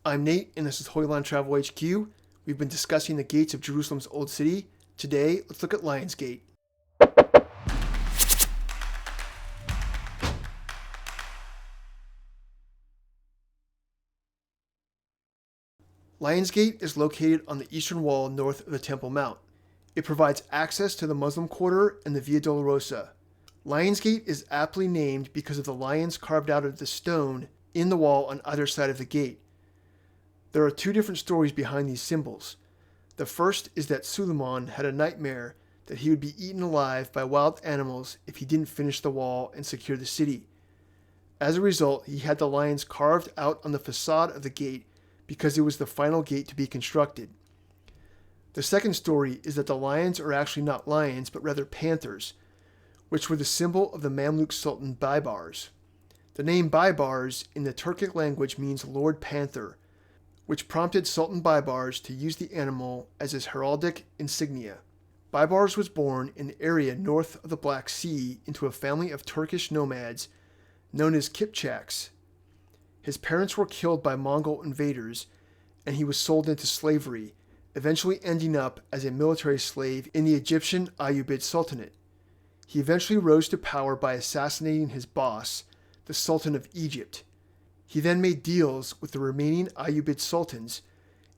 I'm Nate, and this is Holy Land Travel HQ. We've been discussing the gates of Jerusalem's Old City. Today, let's look at Lion's Gate. Lion's Gate is located on the eastern wall north of the Temple Mount. It provides access to the Muslim Quarter and the Via Dolorosa. Lion's Gate is aptly named because of the lions carved out of the stone in the wall on either side of the gate. There are two different stories behind these symbols. The first is that Suleiman had a nightmare that he would be eaten alive by wild animals if he didn't finish the wall and secure the city. As a result, he had the lions carved out on the facade of the gate because it was the final gate to be constructed. The second story is that the lions are actually not lions, but rather panthers, which were the symbol of the Mamluk Sultan Baybars. The name Baybars in the Turkic language means Lord Panther, which prompted Sultan Baybars to use the animal as his heraldic insignia. Baybars was born in the area north of the Black Sea into a family of Turkish nomads known as Kipchaks. His parents were killed by Mongol invaders, and he was sold into slavery, eventually ending up as a military slave in the Egyptian Ayyubid Sultanate. He eventually rose to power by assassinating his boss, the Sultan of Egypt. He then made deals with the remaining Ayyubid sultans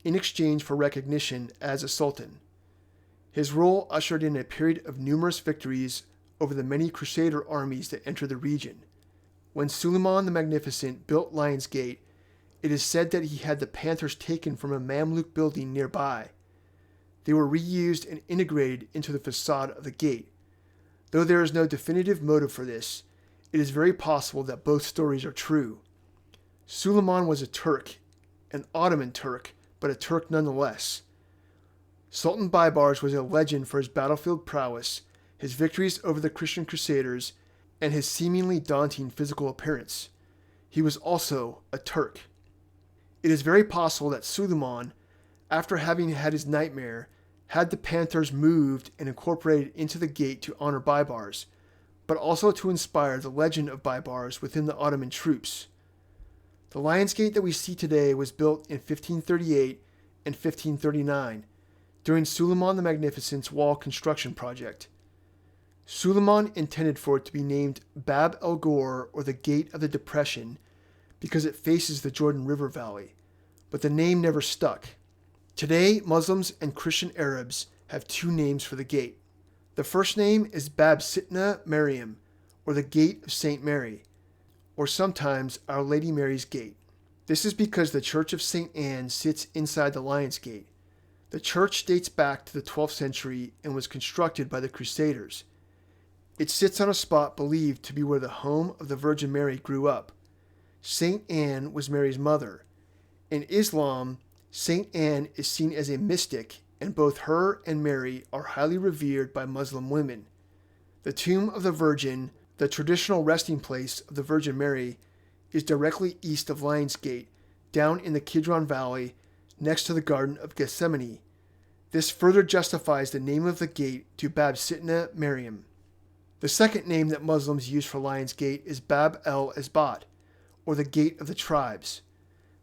in exchange for recognition as a sultan. His rule ushered in a period of numerous victories over the many crusader armies that entered the region. When Suleiman the Magnificent built Lion's Gate, it is said that he had the panthers taken from a Mamluk building nearby. They were reused and integrated into the facade of the gate. Though there is no definitive motive for this, it is very possible that both stories are true. Suleiman was a Turk, an Ottoman Turk, but a Turk nonetheless. Sultan Baybars was a legend for his battlefield prowess, his victories over the Christian crusaders, and his seemingly daunting physical appearance. He was also a Turk. It is very possible that Suleiman, after having had his nightmare, had the panthers moved and incorporated into the gate to honor Baybars, but also to inspire the legend of Baybars within the Ottoman troops. The Lion's Gate that we see today was built in 1538 and 1539 during Suleiman the Magnificent's wall construction project. Suleiman intended for it to be named Bab el Ghor, or the Gate of the Depression, because it faces the Jordan River Valley, but the name never stuck. Today, Muslims and Christian Arabs have two names for the gate. The first name is Bab Sitna Maryam, or the Gate of St. Mary, or sometimes Our Lady Mary's Gate. This is because the Church of St. Anne sits inside the Lion's Gate. The church dates back to the 12th century and was constructed by the Crusaders. It sits on a spot believed to be where the home of the Virgin Mary grew up. St. Anne was Mary's mother. In Islam, St. Anne is seen as a mystic, and both her and Mary are highly revered by Muslim women. The tomb of the Virgin, the traditional resting place of the Virgin Mary, is directly east of Lion's Gate, down in the Kidron Valley, next to the Garden of Gethsemane. This further justifies the name of the gate to Bab Sitna Maryam. The second name that Muslims use for Lion's Gate is Bab el Esbat, or the Gate of the Tribes.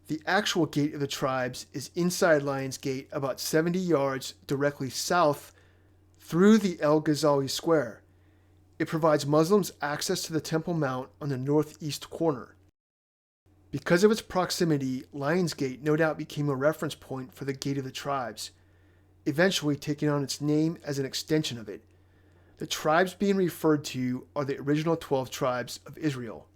The actual Gate of the Tribes is inside Lion's Gate about 70 yards directly south through the El Ghazali Square. It provides Muslims access to the Temple Mount on the northeast corner. Because of its proximity, Lion's Gate no doubt became a reference point for the Gate of the Tribes, eventually taking on its name as an extension of it. The tribes being referred to are the original 12 tribes of Israel.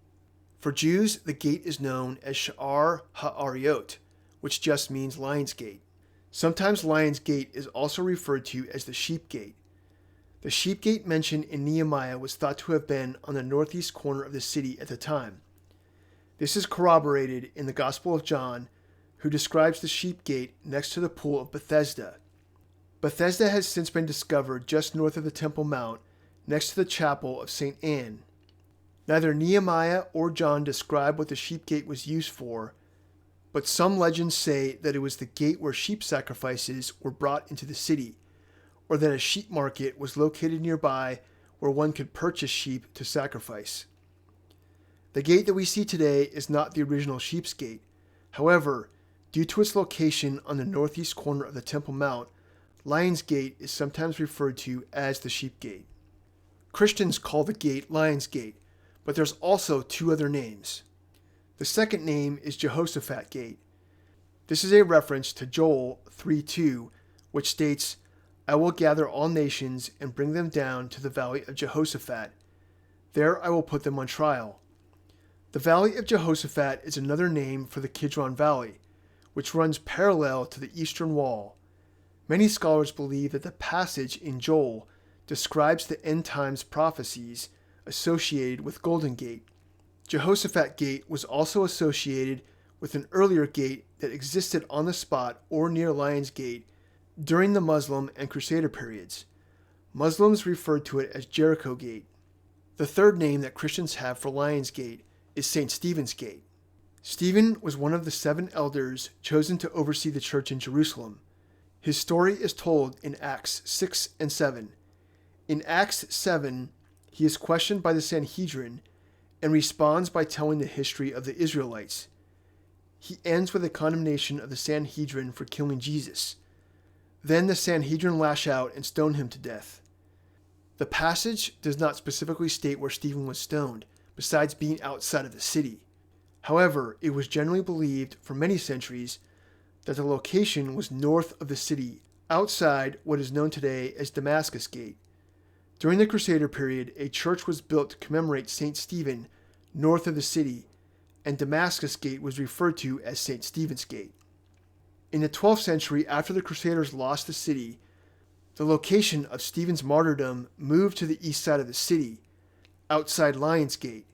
For Jews, the gate is known as Sha'ar HaAriot, which just means Lion's Gate. Sometimes Lion's Gate is also referred to as the Sheep Gate. The Sheep Gate mentioned in Nehemiah was thought to have been on the northeast corner of the city at the time. This is corroborated in the Gospel of John, who describes the Sheep Gate next to the Pool of Bethesda. Bethesda has since been discovered just north of the Temple Mount, next to the chapel of St. Anne. Neither Nehemiah or John describe what the sheep gate was used for, but some legends say that it was the gate where sheep sacrifices were brought into the city, or that a sheep market was located nearby where one could purchase sheep to sacrifice. The gate that we see today is not the original Sheep's Gate. However, Due to its location on the northeast corner of the Temple Mount, Lion's Gate is sometimes referred to as the Sheep Gate. Christians call the gate Lion's Gate, but there's also two other names. The second name is Jehoshaphat Gate. This is a reference to Joel 3:2, which states, "I will gather all nations and bring them down to the valley of Jehoshaphat. There I will put them on trial." The Valley of Jehoshaphat is another name for the Kidron Valley, which runs parallel to the eastern wall. Many scholars believe that the passage in Joel describes the end times prophecies associated with Golden Gate. Jehoshaphat Gate was also associated with an earlier gate that existed on the spot or near Lion's Gate during the Muslim and Crusader periods. Muslims referred to it as Jericho Gate. The third name that Christians have for Lion's Gate is St. Stephen's Gate. Stephen was one of the 7 elders chosen to oversee the church in Jerusalem. His story is told in Acts 6 and 7. In Acts 7, he is questioned by the Sanhedrin and responds by telling the history of the Israelites. He ends with a condemnation of the Sanhedrin for killing Jesus. Then the Sanhedrin lash out and stone him to death. The passage does not specifically state where Stephen was stoned, besides being outside of the city. However, it was generally believed for many centuries that the location was north of the city, outside what is known today as Damascus Gate. During the Crusader period, a church was built to commemorate St. Stephen north of the city, and Damascus Gate was referred to as St. Stephen's Gate. In the 12th century, after the Crusaders lost the city, the location of Stephen's martyrdom moved to the east side of the city, outside Lion's Gate.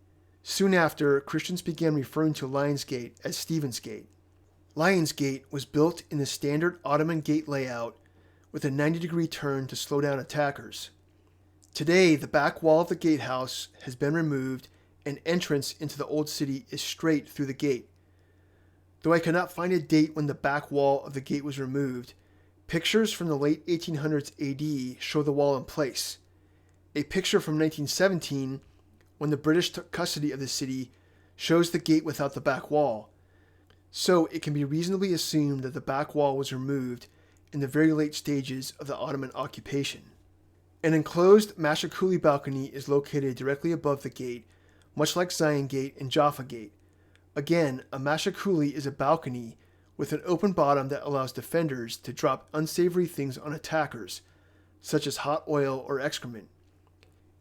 Soon after, Christians began referring to Lion's Gate as Stephen's Gate. Lion's Gate was built in the standard Ottoman gate layout with a 90-degree turn to slow down attackers. Today, the back wall of the gatehouse has been removed and entrance into the old city is straight through the gate. Though I cannot find a date when the back wall of the gate was removed, pictures from the late 1800s AD show the wall in place. A picture from 1917, when the British took custody of the city, shows the gate without the back wall. So it can be reasonably assumed that the back wall was removed in the very late stages of the Ottoman occupation. An enclosed mashikuli balcony is located directly above the gate, much like Zhiyun Gate and Jaffa Gate. Again, a mashikuli is a balcony with an open bottom that allows defenders to drop unsavory things on attackers, such as hot oil or excrement.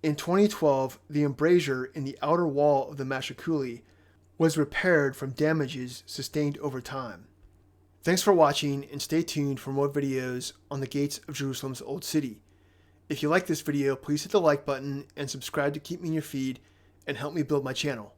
In 2012, the embrasure in the outer wall of the mashikuli was repaired from damages sustained over time. Thanks for watching, and stay tuned for more videos on the gates of Jerusalem's Old City. If you like this video, please hit the like button and subscribe to keep me in your feed and help me build my channel.